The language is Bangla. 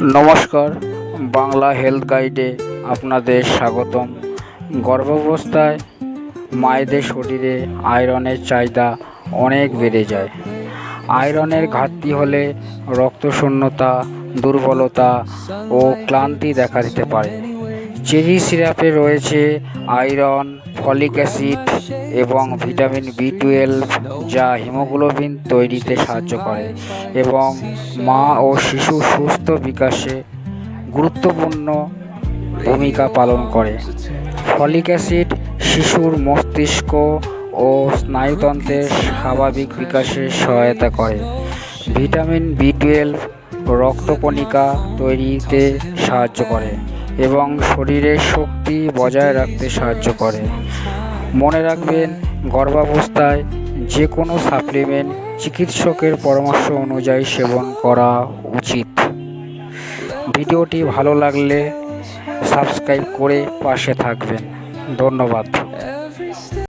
নমস্কার, বাংলা হেলথ গাইডে আপনাদের স্বাগতম। গর্ভাবস্থায় মায়েদের শরীরে আয়রনের চাহিদা অনেক বেড়ে যায়। আয়রনের ঘাটতি হলে রক্তশূন্যতা, দুর্বলতা ও ক্লান্তি দেখা দিতে পারে। চেরি সিরাপে রয়েছে আয়রন, ফলিক অ্যাসিড এবং ভিটামিন বি12, যা হিমোগ্লোবিন তৈরিতে সাহায্য করে এবং মা ও শিশুর সুস্থ বিকাশে গুরুত্বপূর্ণ ভূমিকা পালন করে। ফলিক অ্যাসিড শিশুর মস্তিষ্ক ও স্নায়ুতন্ত্রের স্বাভাবিক বিকাশে সহায়তা করে। ভিটামিন বি12 রক্তকণিকা তৈরিতে সাহায্য করে এবং শরীরের শক্তি বজায় রাখতে সাহায্য করে। মনে রাখবেন, গর্ভাবস্থায় যে কোনো সাপ্লিমেন্ট চিকিৎসকের পরামর্শ অনুযায়ী সেবন করা উচিত। ভিডিওটি ভালো লাগলে সাবস্ক্রাইব করে পাশে থাকবেন। ধন্যবাদ।